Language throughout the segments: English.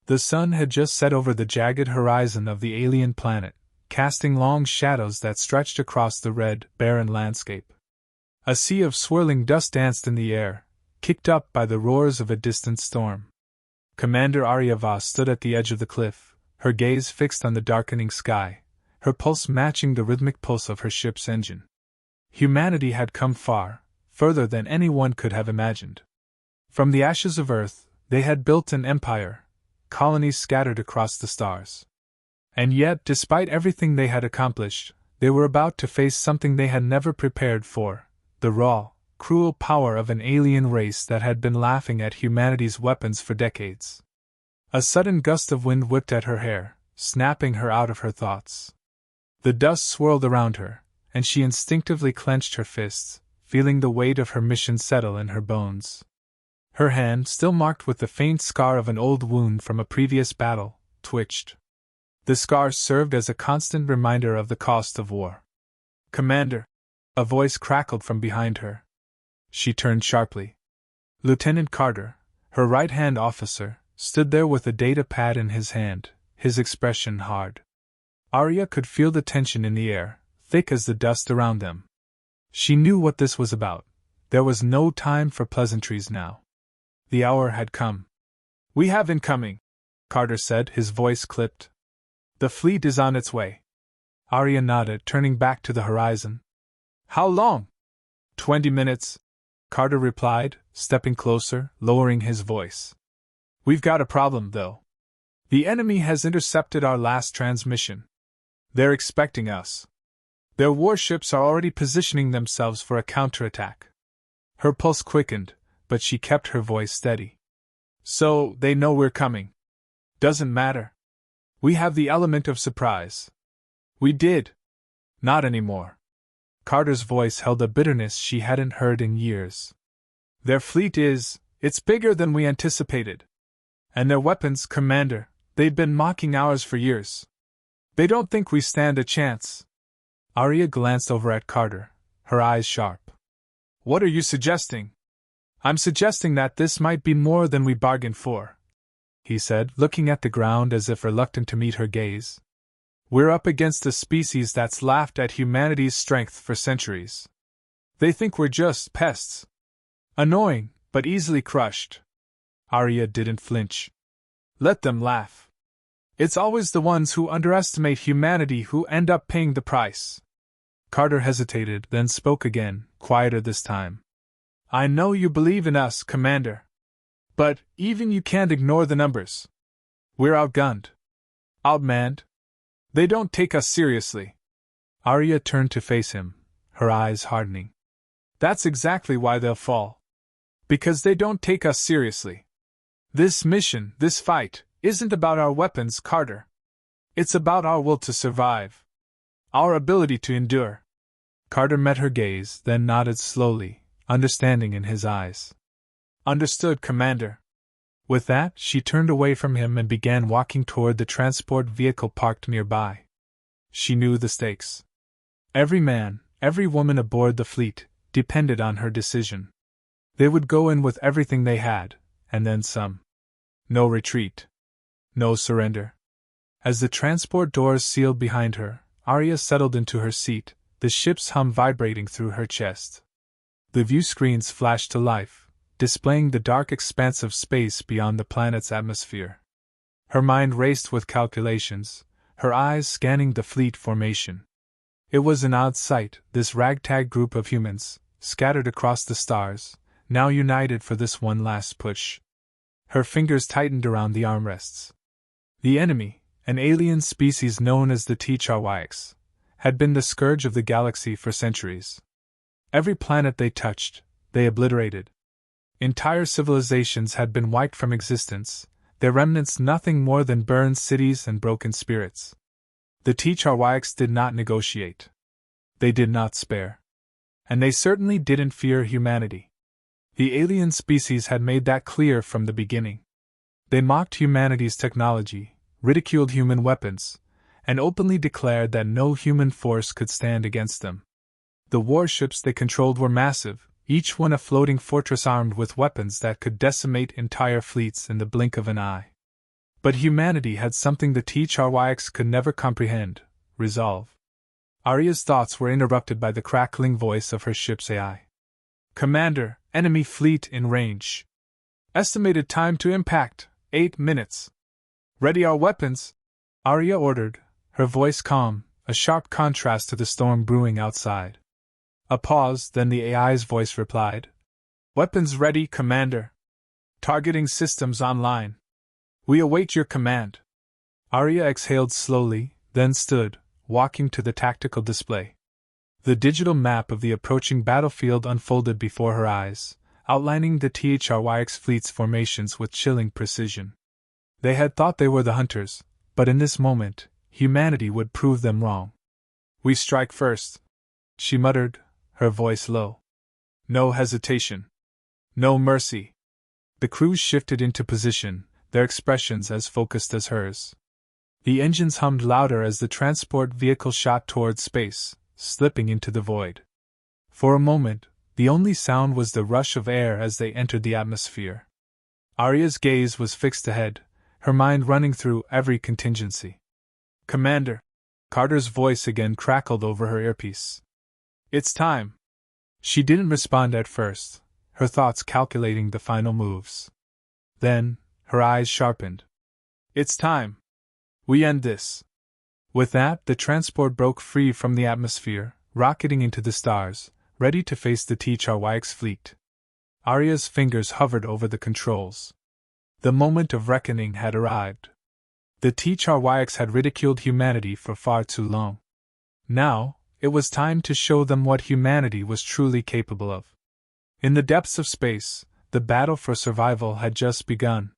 The sun had just set over the jagged horizon of the alien planet, casting long shadows that stretched across the red, barren landscape. A sea of swirling dust danced in the air, kicked up by the roars of a distant storm. Commander Arya Voss stood at the edge of the cliff, her gaze fixed on the darkening sky, her pulse matching the rhythmic pulse of her ship's engine. Humanity had come far, further than anyone could have imagined. From the ashes of Earth, they had built an empire, colonies scattered across the stars. And yet, despite everything they had accomplished, they were about to face something they had never prepared for: the raw, cruel power of an alien race that had been laughing at humanity's weapons for decades. A sudden gust of wind whipped at her hair, snapping her out of her thoughts. The dust swirled around her, and she instinctively clenched her fists, feeling the weight of her mission settle in her bones. Her hand, still marked with the faint scar of an old wound from a previous battle, twitched. The scar served as a constant reminder of the cost of war. "Commander!" A voice crackled from behind her. She turned sharply. Lieutenant Carter, her right-hand officer, stood there with a data pad in his hand, his expression hard. Arya could feel the tension in the air, thick as the dust around them. She knew what this was about. There was no time for pleasantries now. The hour had come. "We have incoming," Carter said, his voice clipped. "The fleet is on its way." Arya nodded, turning back to the horizon. "How long?" 20 minutes, Carter replied, stepping closer, lowering his voice. "We've got a problem, though. The enemy has intercepted our last transmission. They're expecting us. Their warships are already positioning themselves for a counterattack." Her pulse quickened, but she kept her voice steady. "So, they know we're coming. Doesn't matter. We have the element of surprise." "We did. Not anymore." Carter's voice held a bitterness she hadn't heard in years. "Their fleet it's bigger than we anticipated. And their weapons, Commander, they've been mocking ours for years. They don't think we stand a chance." Arya glanced over at Carter, her eyes sharp. "What are you suggesting?" "I'm suggesting that this might be more than we bargained for," he said, looking at the ground as if reluctant to meet her gaze. "We're up against a species that's laughed at humanity's strength for centuries. They think we're just pests. Annoying, but easily crushed." Arya didn't flinch. "Let them laugh. It's always the ones who underestimate humanity who end up paying the price." Carter hesitated, then spoke again, quieter this time. "I know you believe in us, Commander. But even you can't ignore the numbers. We're outgunned. Outmanned. They don't take us seriously." Arya turned to face him, her eyes hardening. "That's exactly why they'll fall. Because they don't take us seriously. This mission, this fight, isn't about our weapons, Carter. It's about our will to survive. Our ability to endure." Carter met her gaze, then nodded slowly, understanding in his eyes. "Understood, Commander." With that, she turned away from him and began walking toward the transport vehicle parked nearby. She knew the stakes. Every man, every woman aboard the fleet, depended on her decision. They would go in with everything they had, and then some. No retreat. No surrender. As the transport doors sealed behind her, Arya settled into her seat, the ship's hum vibrating through her chest. The view screens flashed to life, displaying the dark expanse of space beyond the planet's atmosphere. Her mind raced with calculations, her eyes scanning the fleet formation. It was an odd sight, this ragtag group of humans, scattered across the stars, now united for this one last push. Her fingers tightened around the armrests. The enemy, an alien species known as the Thryx, had been the scourge of the galaxy for centuries. Every planet they touched, they obliterated. Entire civilizations had been wiped from existence, their remnants nothing more than burned cities and broken spirits. The Thryx did not negotiate. They did not spare. And they certainly didn't fear humanity. The alien species had made that clear from the beginning. They mocked humanity's technology, ridiculed human weapons, and openly declared that no human force could stand against them. The warships they controlled were massive, each one a floating fortress armed with weapons that could decimate entire fleets in the blink of an eye. But humanity had something the Thryx could never comprehend: resolve. Arya's thoughts were interrupted by the crackling voice of her ship's AI. Commander, enemy fleet in range. Estimated time to impact, 8 minutes. Ready our weapons, Arya ordered, her voice calm, a sharp contrast to the storm brewing outside. A pause, then the AI's voice replied. Weapons ready, Commander. Targeting systems online. We await your command. Arya exhaled slowly, then stood, walking to the tactical display. The digital map of the approaching battlefield unfolded before her eyes, outlining the Thryx fleet's formations with chilling precision. They had thought they were the hunters, but in this moment, humanity would prove them wrong. We strike first, she muttered, her voice low. No hesitation. No mercy. The crews shifted into position, their expressions as focused as hers. The engines hummed louder as the transport vehicle shot towards space, slipping into the void. For a moment, the only sound was the rush of air as they entered the atmosphere. Arya's gaze was fixed ahead, her mind running through every contingency. Commander! Carter's voice again crackled over her earpiece. It's time! She didn't respond at first, her thoughts calculating the final moves. Then, her eyes sharpened. It's time! We end this! With that, the transport broke free from the atmosphere, rocketing into the stars, ready to face the Thryx fleet. Arya's fingers hovered over the controls. The moment of reckoning had arrived. The Thryx had ridiculed humanity for far too long. Now, it was time to show them what humanity was truly capable of. In the depths of space, the battle for survival had just begun.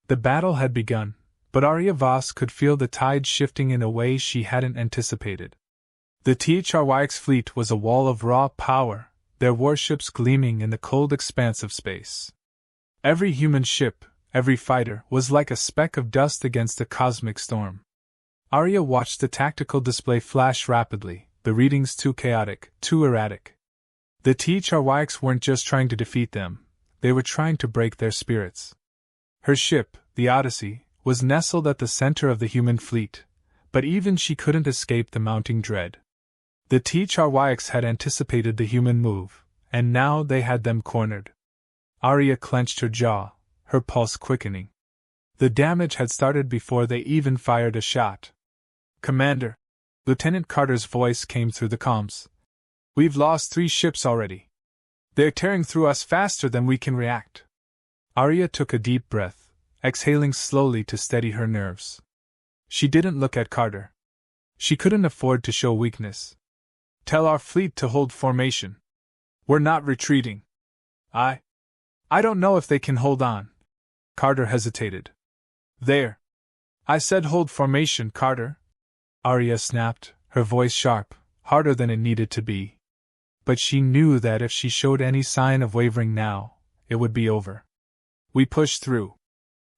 The battle had begun, but Arya Voss could feel the tide shifting in a way she hadn't anticipated. The Thryx fleet was a wall of raw power, their warships gleaming in the cold expanse of space. Every human ship, every fighter, was like a speck of dust against a cosmic storm. Arya watched the tactical display flash rapidly, the readings too chaotic, too erratic. The Thryx weren't just trying to defeat them, they were trying to break their spirits. Her ship, the Odyssey, was nestled at the center of the human fleet, but even she couldn't escape the mounting dread. The Thryx had anticipated the human move, and now they had them cornered. Arya clenched her jaw, her pulse quickening. The damage had started before they even fired a shot. Commander! Lieutenant Carter's voice came through the comms. We've lost 3 ships already. They're tearing through us faster than we can react. Arya took a deep breath, exhaling slowly to steady her nerves. She didn't look at Carter. She couldn't afford to show weakness. Tell our fleet to hold formation. We're not retreating. I don't know if they can hold on. Carter hesitated. There. I said hold formation, Carter. Arya snapped, her voice sharp, harder than it needed to be. But she knew that if she showed any sign of wavering now, it would be over. We pushed through.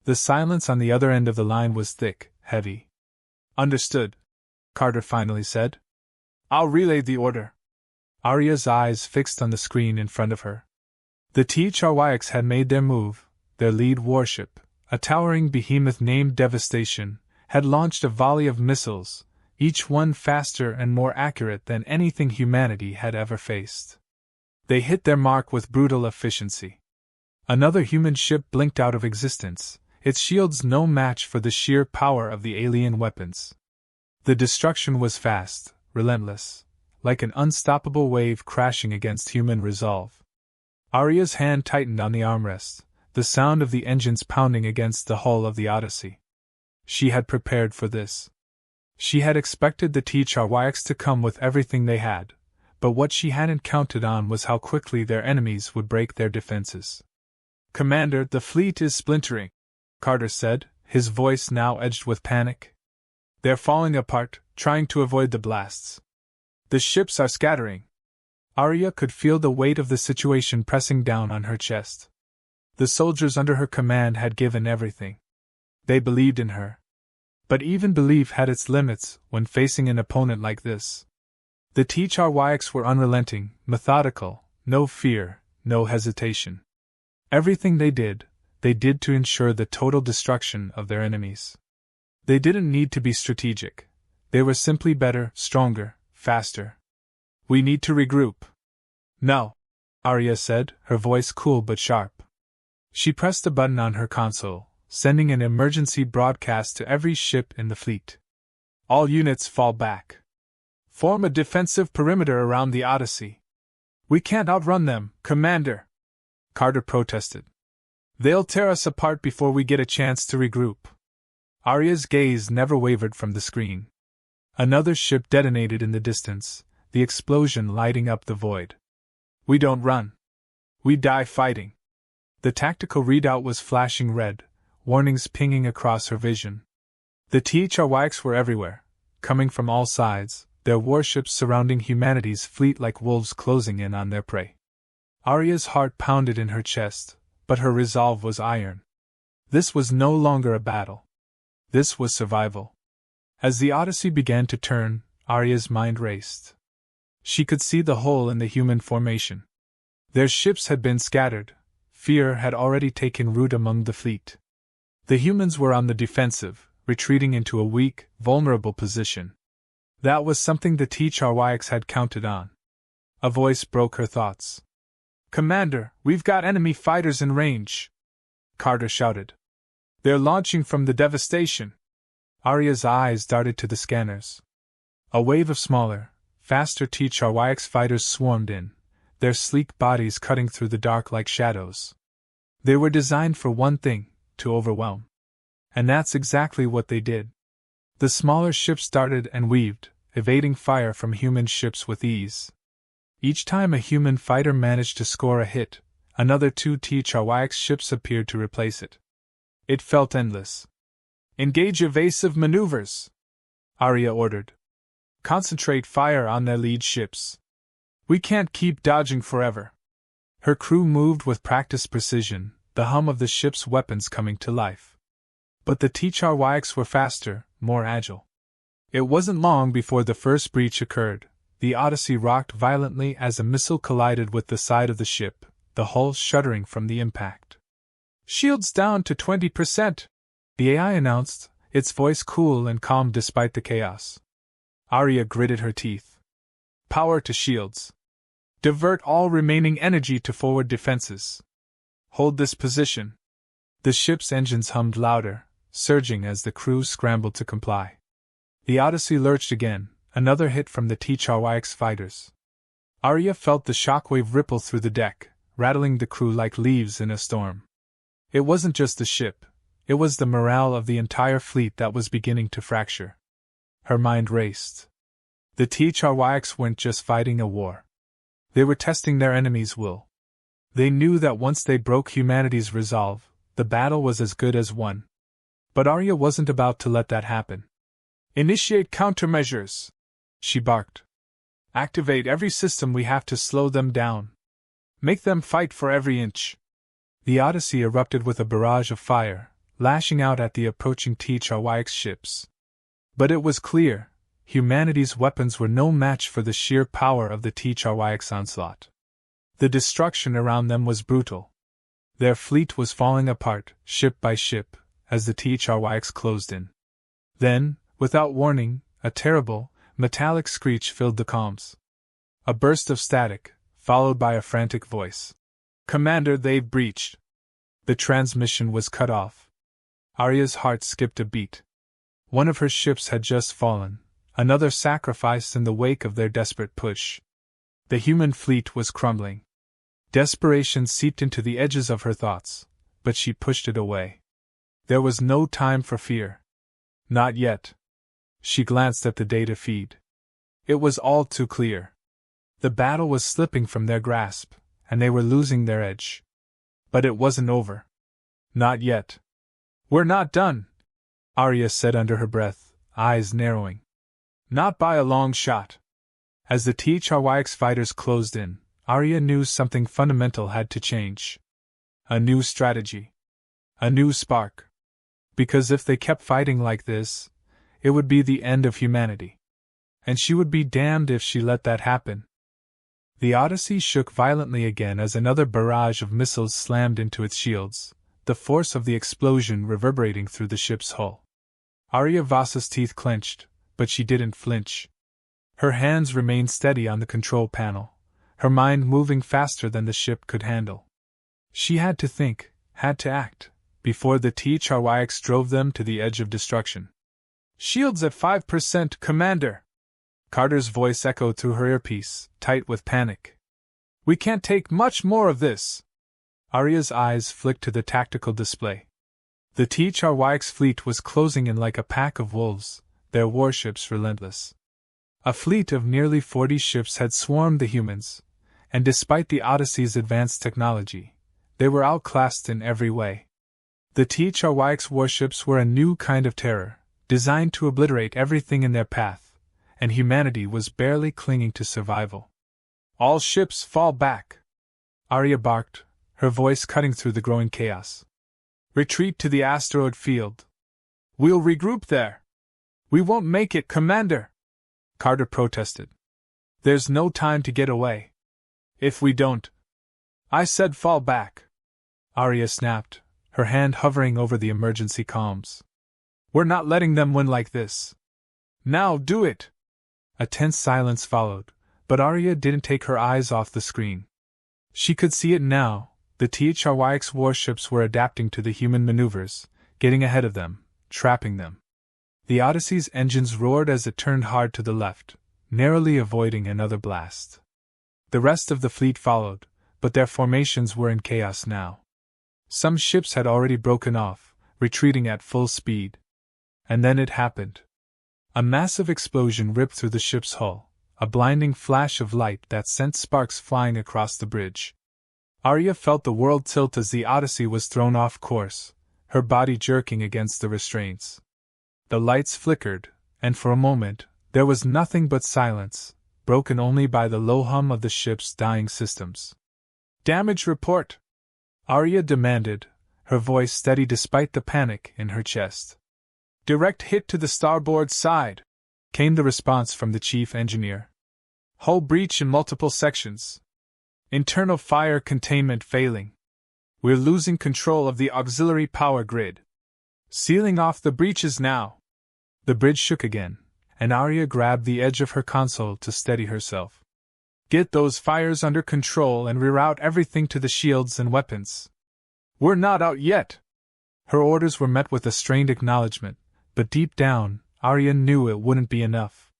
The silence on the other end of the line was thick, heavy. Understood, Carter finally said. I'll relay the order. Arya's eyes fixed on the screen in front of her. The Thryx had made their move, their lead warship, a towering behemoth named Devastation, had launched a volley of missiles, each one faster and more accurate than anything humanity had ever faced. They hit their mark with brutal efficiency. Another human ship blinked out of existence, its shields no match for the sheer power of the alien weapons. The destruction was fast, relentless, like an unstoppable wave crashing against human resolve. Arya's hand tightened on the armrest, the sound of the engines pounding against the hull of the Odyssey. She had prepared for this. She had expected the Thryx to come with everything they had, but what she hadn't counted on was how quickly their enemies would break their defenses. Commander, the fleet is splintering, Carter said, his voice now edged with panic. They're falling apart, trying to avoid the blasts. The ships are scattering. Arya could feel the weight of the situation pressing down on her chest. The soldiers under her command had given everything. They believed in her. But even belief had its limits when facing an opponent like this. The Thryx were unrelenting, methodical, no fear, no hesitation. Everything they did, they did to ensure the total destruction of their enemies. They didn't need to be strategic. They were simply better, stronger, faster. We need to regroup. No, Arya said, her voice cool but sharp. She pressed a button on her console, sending an emergency broadcast to every ship in the fleet. All units fall back. Form a defensive perimeter around the Odyssey. We can't outrun them, Commander, Carter protested. They'll tear us apart before we get a chance to regroup. Arya's gaze never wavered from the screen. Another ship detonated in the distance, the explosion lighting up the void. We don't run. We die fighting. The tactical readout was flashing red, warnings pinging across her vision. The Thryx were everywhere, coming from all sides, their warships surrounding humanity's fleet like wolves closing in on their prey. Arya's heart pounded in her chest, but her resolve was iron. This was no longer a battle. This was survival. As the Odyssey began to turn, Arya's mind raced. She could see the hole in the human formation. Their ships had been scattered. Fear had already taken root among the fleet. The humans were on the defensive, retreating into a weak, vulnerable position. That was something the Thryx had counted on. A voice broke her thoughts. Commander, we've got enemy fighters in range, Carter shouted. They're launching from the devastation. Arya's eyes darted to the scanners. A wave of smaller, faster Thryx fighters swarmed in, their sleek bodies cutting through the dark like shadows. They were designed for one thing, to overwhelm. And that's exactly what they did. The smaller ships darted and weaved, evading fire from human ships with ease. Each time a human fighter managed to score a hit, another 2 Thryx ships appeared to replace it. It felt endless. Engage evasive maneuvers, Arya ordered. Concentrate fire on their lead ships. We can't keep dodging forever. Her crew moved with practiced precision, the hum of the ship's weapons coming to life. But the Thryx were faster, more agile. It wasn't long before the first breach occurred. The Odyssey rocked violently as a missile collided with the side of the ship, the hull shuddering from the impact. Shields down to 20%, the AI announced, its voice cool and calm despite the chaos. Arya gritted her teeth. Power to shields. Divert all remaining energy to forward defenses. Hold this position. The ship's engines hummed louder, surging as the crew scrambled to comply. The Odyssey lurched again, another hit from the Thryx fighters. Arya felt the shockwave ripple through the deck, rattling the crew like leaves in a storm. It wasn't just the ship, it was the morale of the entire fleet that was beginning to fracture. Her mind raced. The Thryx weren't just fighting a war. They were testing their enemy's will. They knew that once they broke humanity's resolve, the battle was as good as won. But Arya wasn't about to let that happen. Initiate countermeasures, she barked. Activate every system we have to slow them down. Make them fight for every inch. The Odyssey erupted with a barrage of fire, lashing out at the approaching Thryx ships. But it was clear, humanity's weapons were no match for the sheer power of the Thryx onslaught. The destruction around them was brutal. Their fleet was falling apart, ship by ship, as the Thryx closed in. Then, without warning, a terrible, metallic screech filled the comms. A burst of static, followed by a frantic voice. Commander, they've breached. The transmission was cut off. Arya's heart skipped a beat. One of her ships had just fallen, another sacrificed in the wake of their desperate push. The human fleet was crumbling. Desperation seeped into the edges of her thoughts, but she pushed it away. There was no time for fear. Not yet. She glanced at the data feed. It was all too clear. The battle was slipping from their grasp, and they were losing their edge. But it wasn't over. Not yet. We're not done, Arya said under her breath, eyes narrowing. Not by a long shot. As the Thryx fighters closed in, Arya knew something fundamental had to change. A new strategy. A new spark. Because if they kept fighting like this, it would be the end of humanity. And she would be damned if she let that happen. The Odyssey shook violently again as another barrage of missiles slammed into its shields, the force of the explosion reverberating through the ship's hull. Arya Voss's teeth clenched, but she didn't flinch. Her hands remained steady on the control panel, her mind moving faster than the ship could handle. She had to think, had to act, before the Thryx drove them to the edge of destruction. "Shields at 5%, Commander!" Carter's voice echoed through her earpiece, tight with panic. "We can't take much more of this." Arya's eyes flicked to the tactical display. The Thryx fleet was closing in like a pack of wolves, their warships relentless. A fleet of nearly 40 ships had swarmed the humans, and despite the Odyssey's advanced technology, they were outclassed in every way. The Thryx warships were a new kind of terror, designed to obliterate everything in their path, and humanity was barely clinging to survival. "All ships fall back!" Arya barked, her voice cutting through the growing chaos. "Retreat to the asteroid field. We'll regroup there." "We won't make it, Commander!" Carter protested. "There's no time to get away. If we don't—" "I said fall back!" Arya snapped, her hand hovering over the emergency comms. "We're not letting them win like this. Now do it!" A tense silence followed, but Arya didn't take her eyes off the screen. She could see it now. The Thryx warships were adapting to the human maneuvers, getting ahead of them, trapping them. The Odyssey's engines roared as it turned hard to the left, narrowly avoiding another blast. The rest of the fleet followed, but their formations were in chaos now. Some ships had already broken off, retreating at full speed. And then it happened. A massive explosion ripped through the ship's hull, a blinding flash of light that sent sparks flying across the bridge. Arya felt the world tilt as the Odyssey was thrown off course, her body jerking against the restraints. The lights flickered, and for a moment, there was nothing but silence, broken only by the low hum of the ship's dying systems. "Damage report!" Arya demanded, her voice steady despite the panic in her chest. "Direct hit to the starboard side," came the response from the chief engineer. "Hull breach in multiple sections. Internal fire containment failing. We're losing control of the auxiliary power grid. Sealing off the breaches now." The bridge shook again, and Arya grabbed the edge of her console to steady herself. "Get those fires under control and reroute everything to the shields and weapons." "We're not out yet!" Her orders were met with a strained acknowledgement, but deep down, Arya knew it wouldn't be enough.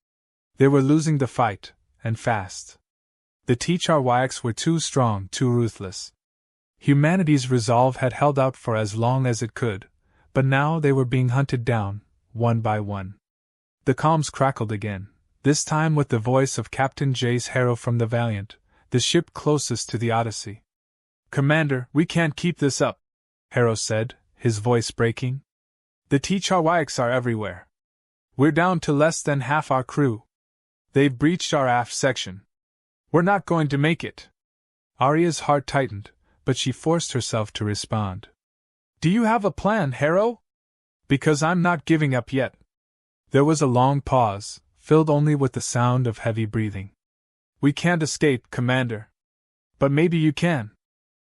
They were losing the fight, and fast. The Thryx were too strong, too ruthless. Humanity's resolve had held out for as long as it could, but now they were being hunted down, one by one. The comms crackled again, this time with the voice of Captain Jace Harrow from the Valiant, the ship closest to the Odyssey. "Commander, we can't keep this up," Harrow said, his voice breaking. "The Thryx are everywhere. We're down to less than half our crew. They've breached our aft section. We're not going to make it." Arya's heart tightened, but she forced herself to respond. "Do you have a plan, Harrow? Because I'm not giving up yet." There was a long pause, filled only with the sound of heavy breathing. "We can't escape, Commander. But maybe you can."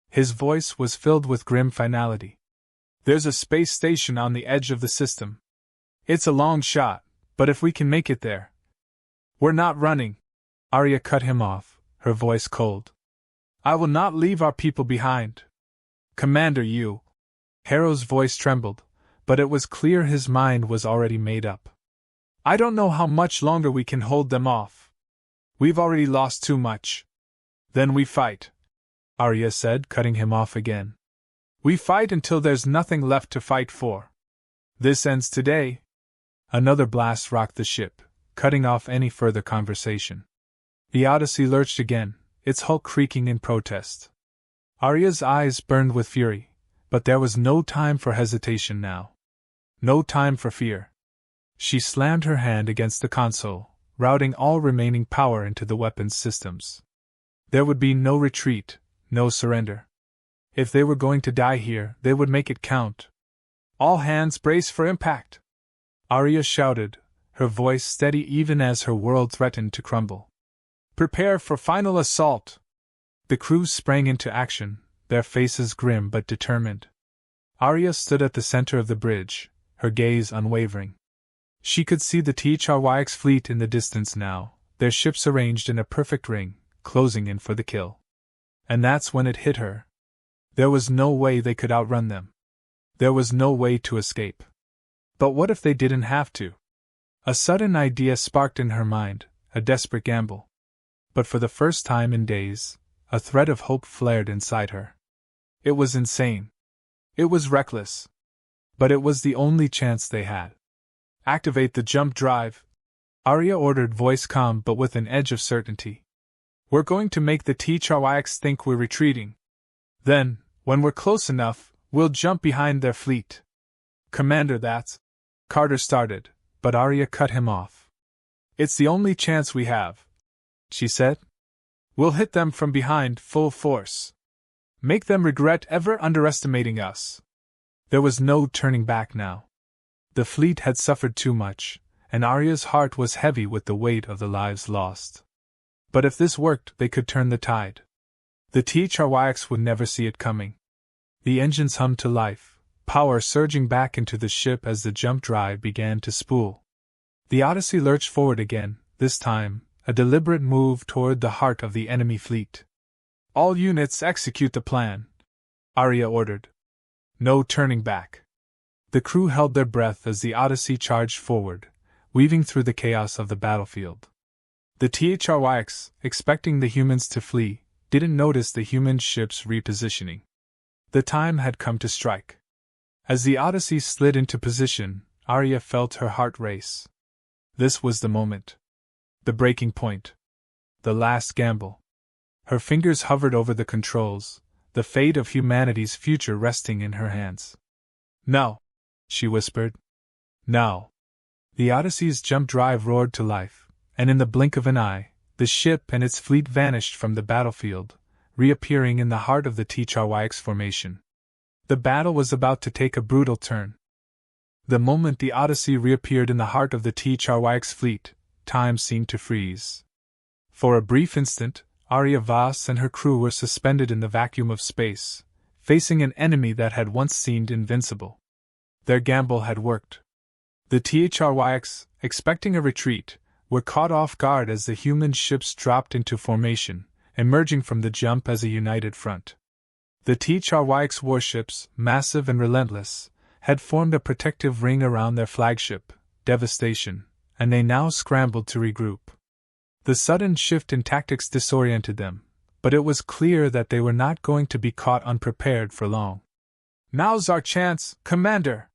His voice was filled with grim finality. "There's a space station on the edge of the system. It's a long shot, but if we can make it there—" "We're not running," Arya cut him off, her voice cold. "I will not leave our people behind. Commander, you—" Harrow's voice trembled, but it was clear his mind was already made up. "I don't know how much longer we can hold them off. We've already lost too much." "Then we fight," Arya said, cutting him off again. "We fight until there's nothing left to fight for. This ends today." Another blast rocked the ship, cutting off any further conversation. The Odyssey lurched again, its hull creaking in protest. Arya's eyes burned with fury, but there was no time for hesitation now. No time for fear. She slammed her hand against the console, routing all remaining power into the weapons systems. There would be no retreat, no surrender. If they were going to die here, they would make it count. "All hands brace for impact!" Arya shouted, her voice steady even as her world threatened to crumble. "Prepare for final assault!" The crew sprang into action, their faces grim but determined. Arya stood at the center of the bridge, her gaze unwavering. She could see the Thryx fleet in the distance now, their ships arranged in a perfect ring, closing in for the kill. And that's when it hit her. There was no way they could outrun them. There was no way to escape. But what if they didn't have to? A sudden idea sparked in her mind, a desperate gamble. But for the first time in days, a thread of hope flared inside her. It was insane. It was reckless. But it was the only chance they had. Activate the jump drive, Arya ordered, voice calm but with an edge of certainty. We're going to make the Thryx think we're retreating. Then, when we're close enough, we'll jump behind their fleet. Commander, that's... Carter started, but Arya cut him off. It's the only chance we have, she said. We'll hit them from behind full force. Make them regret ever underestimating us. There was no turning back now. The fleet had suffered too much, and Arya's heart was heavy with the weight of the lives lost. But if this worked, they could turn the tide. The Thryx would never see it coming. The engines hummed to life, power surging back into the ship as the jump drive began to spool. The Odyssey lurched forward again, this time, a deliberate move toward the heart of the enemy fleet. All units execute the plan, Arya ordered. No turning back. The crew held their breath as the Odyssey charged forward, weaving through the chaos of the battlefield. The Thryx, expecting the humans to flee, didn't notice the human ship's repositioning. The time had come to strike. As the Odyssey slid into position, Arya felt her heart race. This was the moment. The breaking point. The last gamble. Her fingers hovered over the controls, the fate of humanity's future resting in her hands. Now, she whispered. Now. The Odyssey's jump drive roared to life, and in the blink of an eye, the ship and its fleet vanished from the battlefield, reappearing in the heart of the Thryx formation. The battle was about to take a brutal turn. The moment the Odyssey reappeared in the heart of the Thryx fleet, time seemed to freeze. For a brief instant, Arya Voss and her crew were suspended in the vacuum of space, facing an enemy that had once seemed invincible. Their gamble had worked. The Thryx, expecting a retreat, were caught off guard as the human ships dropped into formation, emerging from the jump as a united front. The Thryx warships, massive and relentless, had formed a protective ring around their flagship, Devastation, and they now scrambled to regroup. The sudden shift in tactics disoriented them, but it was clear that they were not going to be caught unprepared for long. Now's our chance, Commander!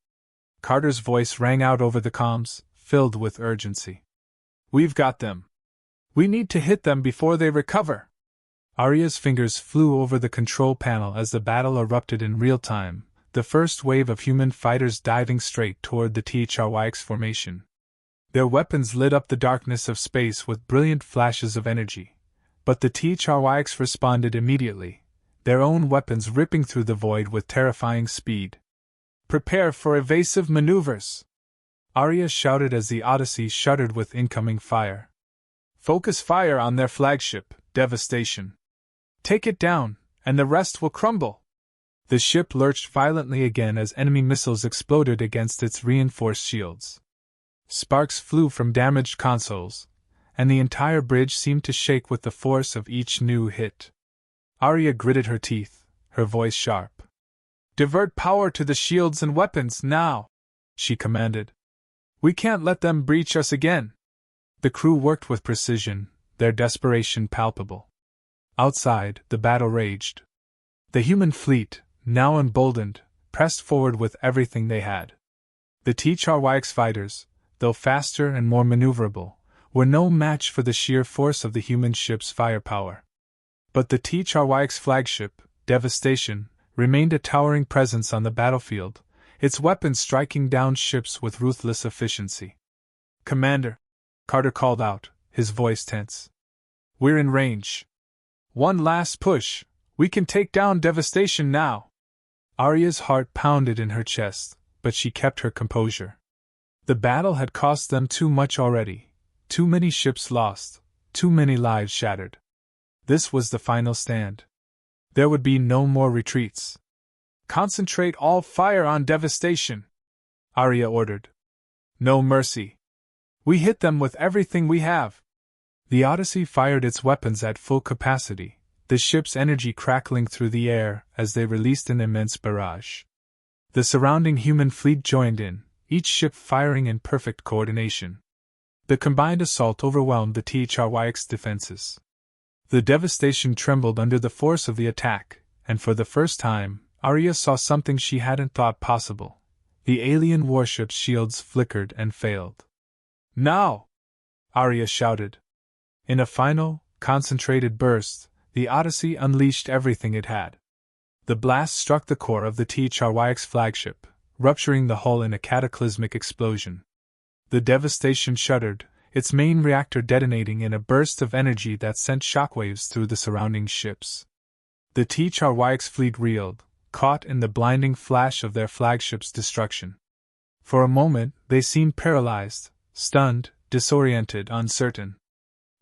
Carter's voice rang out over the comms, filled with urgency. We've got them. We need to hit them before they recover. Arya's fingers flew over the control panel as the battle erupted in real time, the first wave of human fighters diving straight toward the Thryx formation. Their weapons lit up the darkness of space with brilliant flashes of energy, but the Thryx responded immediately, their own weapons ripping through the void with terrifying speed. Prepare for evasive maneuvers! Arya shouted as the Odyssey shuddered with incoming fire. Focus fire on their flagship, Devastation. Take it down, and the rest will crumble. The ship lurched violently again as enemy missiles exploded against its reinforced shields. Sparks flew from damaged consoles, and the entire bridge seemed to shake with the force of each new hit. Arya gritted her teeth, her voice sharp. Divert power to the shields and weapons now, she commanded. We can't let them breach us again. The crew worked with precision, their desperation palpable. Outside, the battle raged. The human fleet, now emboldened, pressed forward with everything they had. The Thryx fighters, though faster and more maneuverable, were no match for the sheer force of the human ship's firepower. But the Thryx flagship, Devastation, remained a towering presence on the battlefield, its weapons striking down ships with ruthless efficiency. Commander, Carter called out, his voice tense. We're in range. One last push, we can take down Devastation now. Arya's heart pounded in her chest, but she kept her composure. The battle had cost them too much already, too many ships lost, too many lives shattered. This was the final stand. There would be no more retreats. Concentrate all fire on devastation, Arya ordered. No mercy. We hit them with everything we have. The Odyssey fired its weapons at full capacity, the ship's energy crackling through the air as they released an immense barrage. The surrounding human fleet joined in, each ship firing in perfect coordination. The combined assault overwhelmed the Thryx defenses. The devastation trembled under the force of the attack, and for the first time, Arya saw something she hadn't thought possible. The alien warship's shields flickered and failed. Now! Arya shouted. In a final, concentrated burst, the Odyssey unleashed everything it had. The blast struck the core of the Thryx flagship, rupturing the hull in a cataclysmic explosion. The devastation shuddered, its main reactor detonating in a burst of energy that sent shockwaves through the surrounding ships. The Thryx fleet reeled, caught in the blinding flash of their flagship's destruction. For a moment, they seemed paralyzed, stunned, disoriented, uncertain.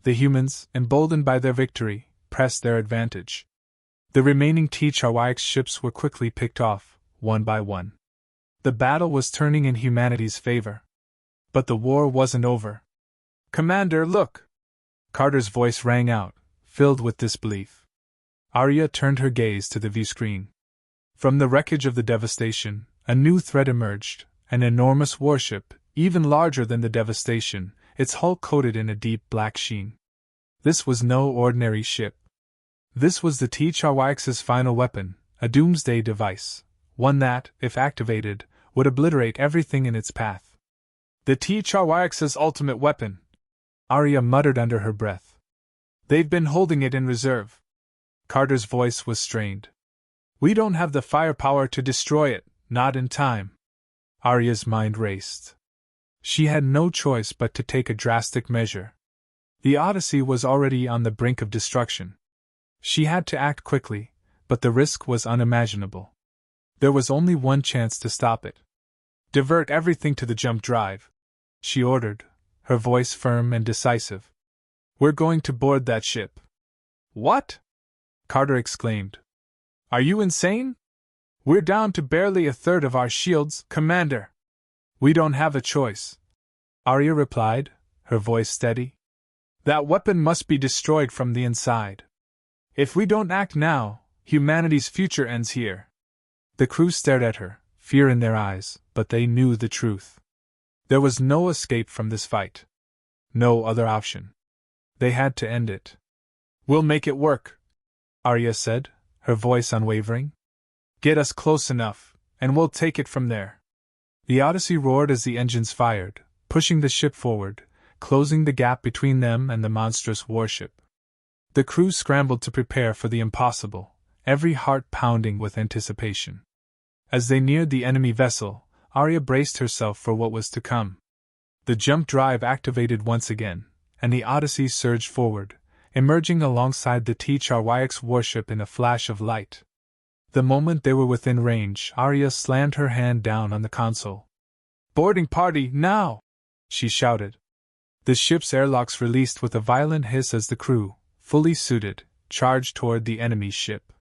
The humans, emboldened by their victory, pressed their advantage. The remaining Thryx ships were quickly picked off, one by one. The battle was turning in humanity's favor. But the war wasn't over. Commander, look! Carter's voice rang out, filled with disbelief. Arya turned her gaze to the viewscreen. From the wreckage of the devastation, a new threat emerged, an enormous warship, even larger than the devastation, its hull coated in a deep black sheen. This was no ordinary ship. This was the Thryx's final weapon, a doomsday device, one that, if activated, would obliterate everything in its path. The Thryx's ultimate weapon, Arya muttered under her breath. They've been holding it in reserve. Carter's voice was strained. We don't have the firepower to destroy it, not in time. Arya's mind raced. She had no choice but to take a drastic measure. The Odyssey was already on the brink of destruction. She had to act quickly, but the risk was unimaginable. There was only one chance to stop it. Divert everything to the jump drive, she ordered, her voice firm and decisive. We're going to board that ship. What? Carter exclaimed. Are you insane? We're down to barely a third of our shields, Commander. We don't have a choice, Arya replied, her voice steady. That weapon must be destroyed from the inside. If we don't act now, humanity's future ends here. The crew stared at her, fear in their eyes, but they knew the truth. There was no escape from this fight. No other option. They had to end it. We'll make it work, Arya said, her voice unwavering. Get us close enough, and we'll take it from there. The Odyssey roared as the engines fired, pushing the ship forward, closing the gap between them and the monstrous warship. The crew scrambled to prepare for the impossible, every heart pounding with anticipation. As they neared the enemy vessel, Arya braced herself for what was to come. The jump drive activated once again, and the Odyssey surged forward, emerging alongside the Thryx warship in a flash of light. The moment they were within range, Arya slammed her hand down on the console. Boarding party, now! She shouted. The ship's airlocks released with a violent hiss as the crew, fully suited, charged toward the enemy ship.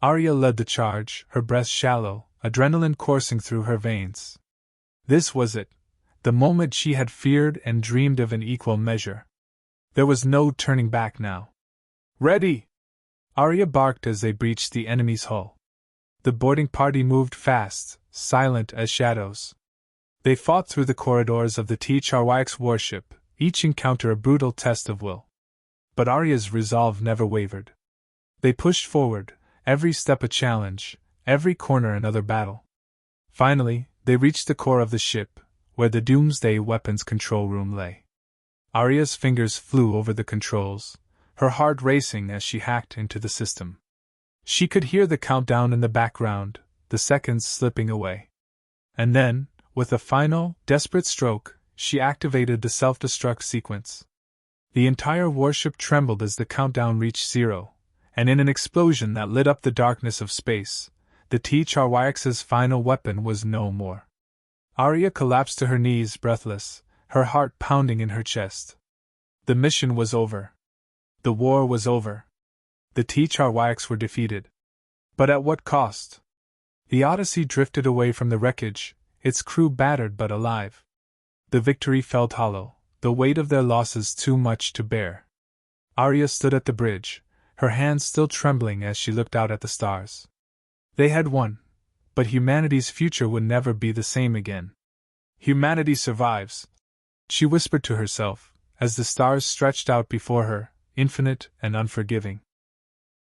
Arya led the charge, her breath shallow, adrenaline coursing through her veins. This was it, the moment she had feared and dreamed of in equal measure. There was no turning back now. Ready! Arya barked as they breached the enemy's hull. The boarding party moved fast, silent as shadows. They fought through the corridors of the Thryx warship, each encounter a brutal test of will. But Arya's resolve never wavered. They pushed forward, every step a challenge, every corner another battle. Finally, they reached the core of the ship, where the doomsday weapons control room lay. Arya's fingers flew over the controls, her heart racing as she hacked into the system. She could hear the countdown in the background, the seconds slipping away. And then, with a final, desperate stroke, she activated the self-destruct sequence. The entire warship trembled as the countdown reached 0, and in an explosion that lit up the darkness of space, the Thryx's final weapon was no more. Arya collapsed to her knees, breathless, her heart pounding in her chest. The mission was over. The war was over. The Thryx were defeated. But at what cost? The Odyssey drifted away from the wreckage, its crew battered but alive. The Victory felt hollow, the weight of their losses too much to bear. Arya stood at the bridge, her hands still trembling as she looked out at the stars. They had won, but humanity's future would never be the same again. Humanity survives, she whispered to herself, as the stars stretched out before her, infinite and unforgiving.